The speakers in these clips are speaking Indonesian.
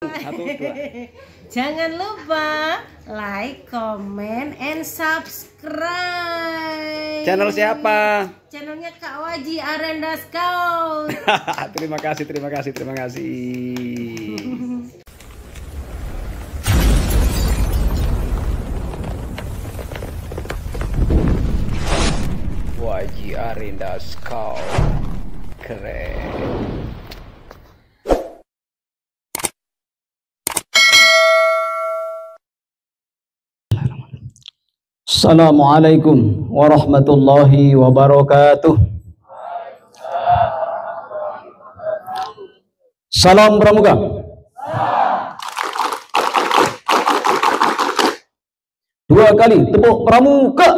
Satu, dua. Jangan lupa like, comment, and subscribe. Channel siapa? Channelnya Kak Waji Arenda Scout. Terima kasih, terima kasih, terima kasih. Waji Arenda Scout. Keren. Assalamualaikum warahmatullahi wabarakatuh. Salam Pramuka. Dua kali tepuk Pramuka.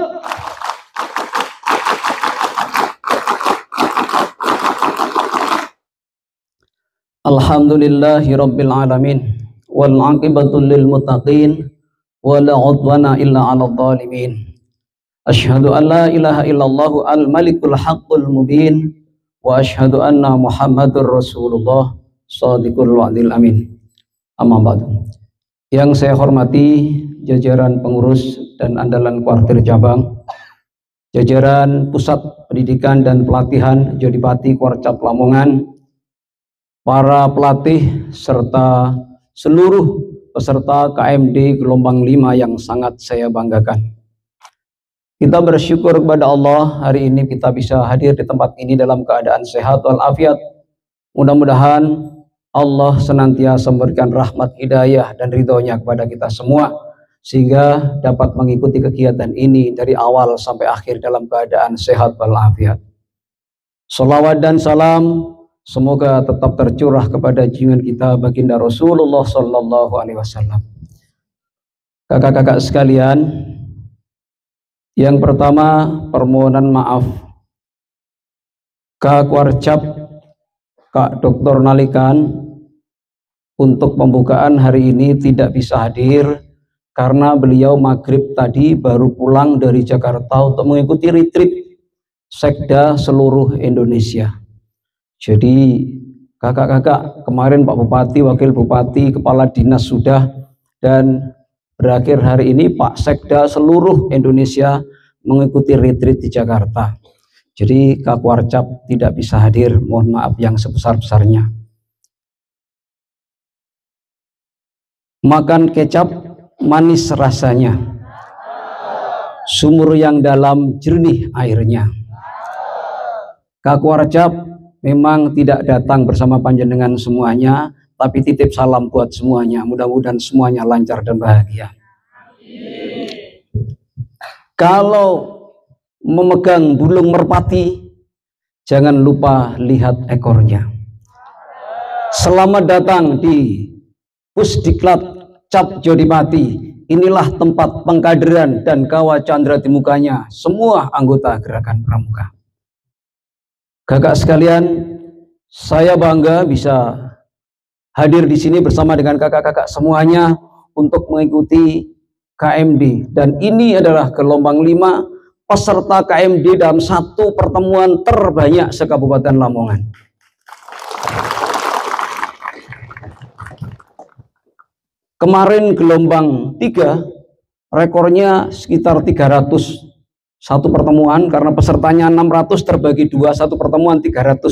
Alhamdulillahi rabbil alamin wal aqibatu lil muttaqin wala udwana illa 'alal zalimin. Asyhadu an la ilaha illallah al malikul haqqul mubin wa asyhadu anna muhammadur rasulullah shadiqul wa'dil amin. Amma ba'du. Yang saya hormati jajaran pengurus dan andalan kuartir cabang, jajaran pusat pendidikan dan pelatihan Jodipati Kuarcap Lamongan, para pelatih serta seluruh peserta KMD gelombang 5 yang sangat saya banggakan. Kita bersyukur kepada Allah hari ini kita bisa hadir di tempat ini dalam keadaan sehat walafiat. Mudah-mudahan Allah senantiasa memberikan rahmat hidayah dan ridhonya kepada kita semua sehingga dapat mengikuti kegiatan ini dari awal sampai akhir dalam keadaan sehat walafiat. Salawat dan salam semoga tetap tercurah kepada junjungan kita baginda Rasulullah Sallallahu Alaihi Wasallam. Kakak-kakak sekalian, yang pertama permohonan maaf. Kak Kuarcap, Kak Dr. Nalikan untuk pembukaan hari ini tidak bisa hadir karena beliau maghrib tadi baru pulang dari Jakarta untuk mengikuti retreat Sekda seluruh Indonesia. Jadi kakak-kakak kemarin Pak Bupati, Wakil Bupati, Kepala Dinas sudah, dan berakhir hari ini Pak Sekda seluruh Indonesia mengikuti retreat di Jakarta. Jadi Kak Kuarcap tidak bisa hadir, mohon maaf yang sebesar-besarnya. Makan kecap manis rasanya, sumur yang dalam jernih airnya. Kak Kuarcap memang tidak datang bersama panjenengan semuanya, tapi titip salam buat semuanya. Mudah-mudahan semuanya lancar dan bahagia. Kalau memegang bulung merpati, jangan lupa lihat ekornya. Selamat datang di Pusdiklat Cap Jodipati. Inilah tempat pengkaderan dan kawah candra di mukanya semua anggota Gerakan Pramuka. Kakak sekalian, saya bangga bisa hadir di sini bersama dengan kakak-kakak semuanya untuk mengikuti KMD. Dan ini adalah gelombang 5 peserta KMD dalam satu pertemuan terbanyak se-Kabupaten Lamongan. Kemarin gelombang 3 rekornya sekitar 300 satu pertemuan, karena pesertanya 600 terbagi 2, satu pertemuan 300.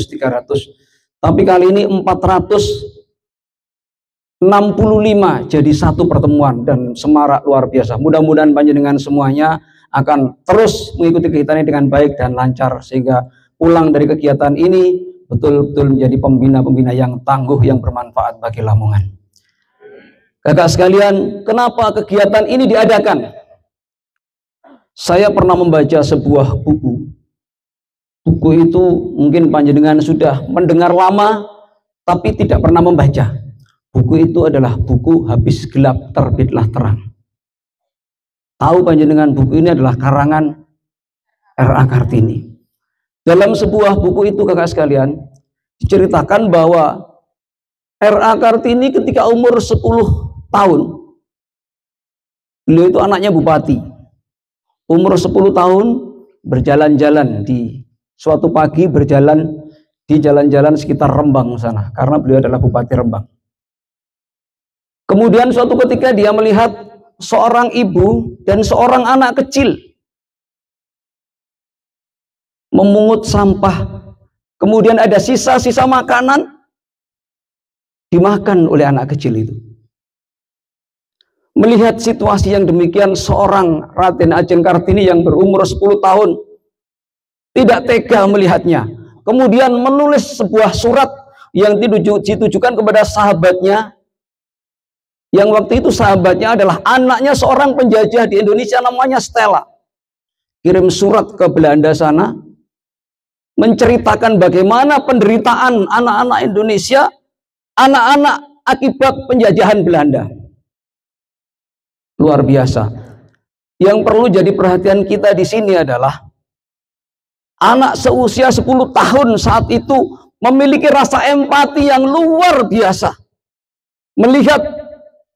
Tapi kali ini 465 jadi satu pertemuan dan semarak luar biasa. Mudah-mudahan panjenengan semuanya akan terus mengikuti kegiatan ini dengan baik dan lancar sehingga pulang dari kegiatan ini betul-betul menjadi pembina-pembina yang tangguh yang bermanfaat bagi Lamongan. Kakak sekalian, kenapa kegiatan ini diadakan? Saya pernah membaca sebuah buku. Buku itu mungkin panjenengan sudah mendengar lama, tapi tidak pernah membaca. Buku itu adalah buku Habis Gelap Terbitlah Terang. Tahu panjenengan buku ini adalah karangan R.A. Kartini. Dalam sebuah buku itu kakak sekalian, diceritakan bahwa R.A. Kartini ketika umur 10 tahun, beliau itu anaknya bupati. Umur 10 tahun berjalan-jalan di suatu pagi, berjalan di jalan-jalan sekitar Rembang sana, karena beliau adalah Bupati Rembang. Kemudian suatu ketika dia melihat seorang ibu dan seorang anak kecil memungut sampah. Kemudian ada sisa-sisa makanan dimakan oleh anak kecil itu. Melihat situasi yang demikian, seorang Raden Ajeng Kartini yang berumur 10 tahun tidak tega melihatnya. Kemudian menulis sebuah surat yang ditujukan kepada sahabatnya, yang waktu itu sahabatnya adalah anaknya seorang penjajah di Indonesia namanya Stella. Kirim surat ke Belanda sana, menceritakan bagaimana penderitaan anak-anak Indonesia, anak-anak akibat penjajahan Belanda. Luar biasa. Yang perlu jadi perhatian kita di sini adalah anak seusia 10 tahun saat itu memiliki rasa empati yang luar biasa. Melihat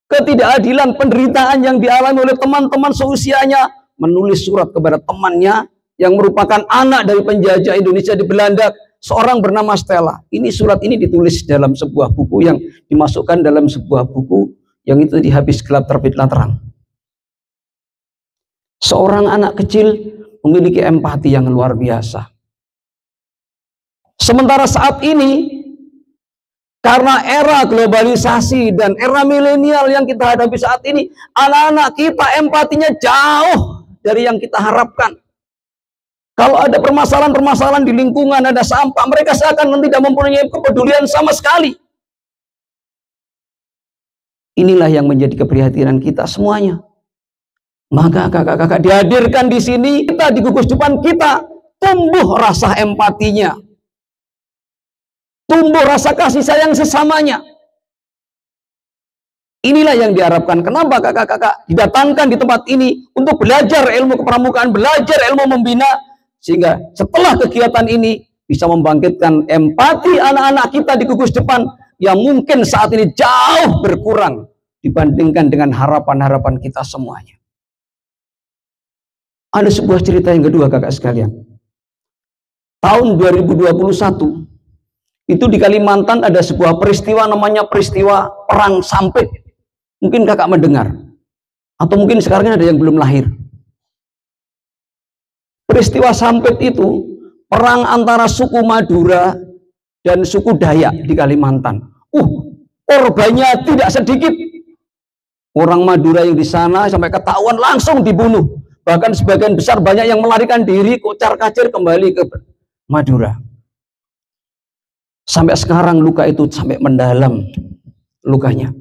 ketidakadilan penderitaan yang dialami oleh teman-teman seusianya, menulis surat kepada temannya yang merupakan anak dari penjajah Indonesia di Belanda, seorang bernama Stella. Ini surat ini ditulis dalam sebuah buku yang dimasukkan dalam sebuah buku yang itu dihabis gelap terbitlah terang. Seorang anak kecil memiliki empati yang luar biasa. Sementara saat ini, karena era globalisasi dan era milenial yang kita hadapi saat ini, anak-anak kita empatinya jauh dari yang kita harapkan. Kalau ada permasalahan-permasalahan di lingkungan, ada sampah, mereka seakan tidak mempunyai kepedulian sama sekali. Inilah yang menjadi keprihatinan kita semuanya. Maka kakak-kakak dihadirkan di sini, kita di gugus depan kita tumbuh rasa empatinya, tumbuh rasa kasih sayang sesamanya. Inilah yang diharapkan. Kenapa kakak-kakak didatangkan di tempat ini untuk belajar ilmu kepramukaan, belajar ilmu membina, sehingga setelah kegiatan ini bisa membangkitkan empati anak-anak kita di gugus depan yang mungkin saat ini jauh berkurang dibandingkan dengan harapan-harapan kita semuanya. Ada sebuah cerita yang kedua kakak sekalian. Tahun 2021 itu di Kalimantan ada sebuah peristiwa namanya peristiwa Perang Sampit. Mungkin kakak mendengar, atau mungkin sekarang ada yang belum lahir. Peristiwa Sampit itu perang antara suku Madura dan suku Dayak di Kalimantan. Korbannya tidak sedikit. Orang Madura yang di sana sampai ketahuan langsung dibunuh. Bahkan sebagian besar banyak yang melarikan diri, kocar-kacir kembali ke Madura. Sampai sekarang luka itu sampai mendalam lukanya.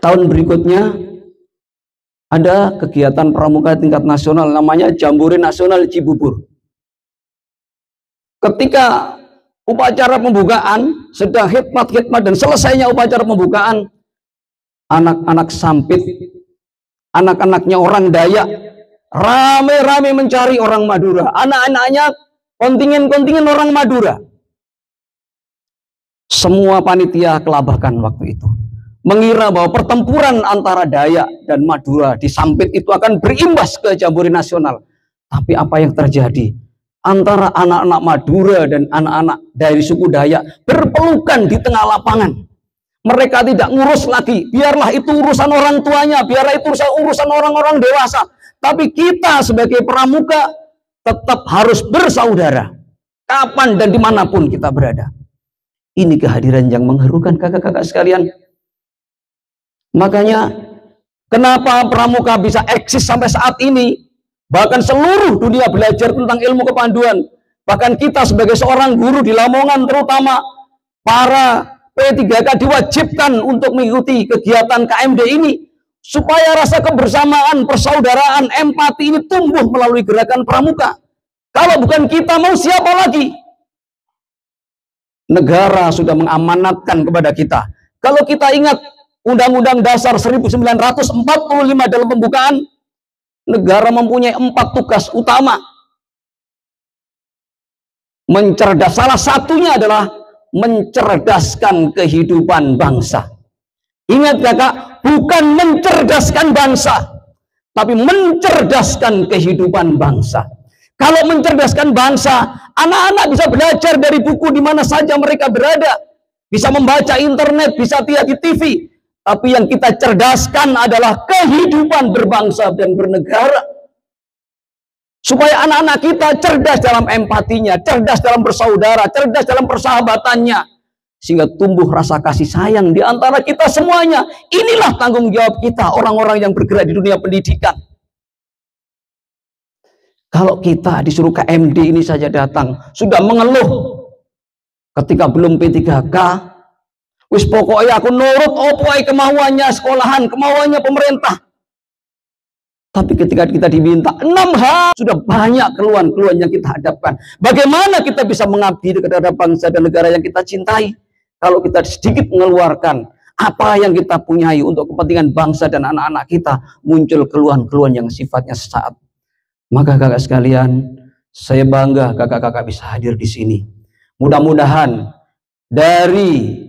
Tahun berikutnya ada kegiatan pramuka tingkat nasional namanya Jambore Nasional Cibubur. Ketika upacara pembukaan sedang khidmat dan selesainya upacara pembukaan, anak-anak Sampit, anak-anaknya orang Dayak rame-rame mencari orang Madura. Anak-anaknya kontingen-kontingen orang Madura. Semua panitia kelabakan waktu itu, mengira bahwa pertempuran antara Dayak dan Madura di Sampit itu akan berimbas ke Jambore Nasional. Tapi apa yang terjadi? Antara anak-anak Madura dan anak-anak dari suku Dayak berpelukan di tengah lapangan. Mereka tidak ngurus lagi, biarlah itu urusan orang tuanya, biarlah itu urusan orang-orang dewasa. Tapi kita sebagai pramuka tetap harus bersaudara, kapan dan dimanapun kita berada. Ini kehadiran yang mengharukan kakak-kakak sekalian. Makanya kenapa pramuka bisa eksis sampai saat ini? Bahkan seluruh dunia belajar tentang ilmu kepanduan. Bahkan kita sebagai seorang guru di Lamongan terutama, para P3K diwajibkan untuk mengikuti kegiatan KMD ini supaya rasa kebersamaan, persaudaraan, empati ini tumbuh melalui gerakan pramuka. Kalau bukan kita, mau siapa lagi? Negara sudah mengamanatkan kepada kita. Kalau kita ingat Undang-Undang Dasar 1945 dalam pembukaan, negara mempunyai 4 tugas utama. Mencerdas, salah satunya adalah mencerdaskan kehidupan bangsa. Ingat kakak, bukan mencerdaskan bangsa, tapi mencerdaskan kehidupan bangsa. Kalau mencerdaskan bangsa, anak-anak bisa belajar dari buku di mana saja mereka berada, bisa membaca internet, bisa lihat di TV. Tapi yang kita cerdaskan adalah kehidupan berbangsa dan bernegara. Supaya anak-anak kita cerdas dalam empatinya, cerdas dalam bersaudara, cerdas dalam persahabatannya. Sehingga tumbuh rasa kasih sayang di antara kita semuanya. Inilah tanggung jawab kita, orang-orang yang bergerak di dunia pendidikan. Kalau kita disuruh ke MD ini saja datang, sudah mengeluh. Ketika belum P3K, wis pokoknya aku nurut opoai kemauannya sekolahan, kemauannya pemerintah. Tapi ketika kita diminta 6 hal, sudah banyak keluhan-keluhan yang kita hadapkan. Bagaimana kita bisa mengabdi kepada bangsa dan negara yang kita cintai? Kalau kita sedikit mengeluarkan apa yang kita punyai untuk kepentingan bangsa dan anak-anak kita, muncul keluhan-keluhan yang sifatnya sesaat. Maka kakak sekalian, saya bangga kakak-kakak bisa hadir di sini. Mudah-mudahan dari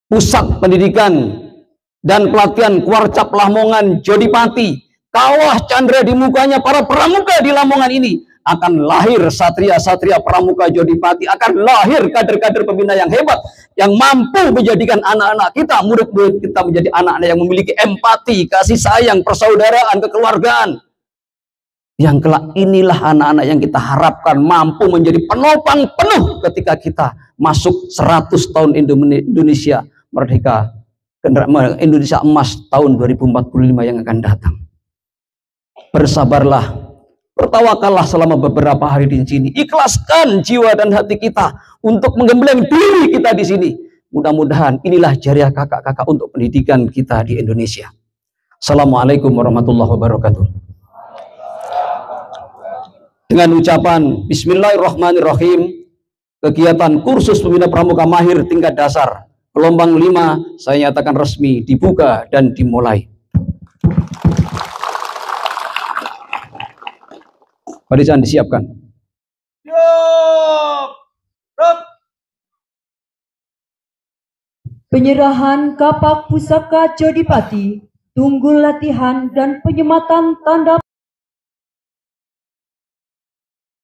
Pusat Pendidikan dan Pelatihan Kuarcap Lamongan Jodipati, Kawah Chandra di mukanya para pramuka di Lamongan ini, akan lahir satria-satria pramuka Jodipati, akan lahir kader-kader pembina yang hebat, yang mampu menjadikan anak-anak kita, murid-murid kita menjadi anak-anak yang memiliki empati, kasih sayang, persaudaraan, kekeluargaan. Yang kelak inilah anak-anak yang kita harapkan mampu menjadi penopang penuh ketika kita masuk 100 tahun Indonesia merdeka, Indonesia emas tahun 2045 yang akan datang. Bersabarlah, bertawakallah selama beberapa hari di sini. Ikhlaskan jiwa dan hati kita untuk menggembleng diri kita di sini. Mudah-mudahan inilah jariah kakak-kakak untuk pendidikan kita di Indonesia. Assalamualaikum warahmatullahi wabarakatuh. Dengan ucapan Bismillahirrahmanirrahim, kegiatan kursus pembina pramuka mahir tingkat dasar gelombang 5 saya nyatakan resmi dibuka dan dimulai. Barisan disiapkan. Penyerahan kapak pusaka Jodipati, tunggul latihan dan penyematan tanda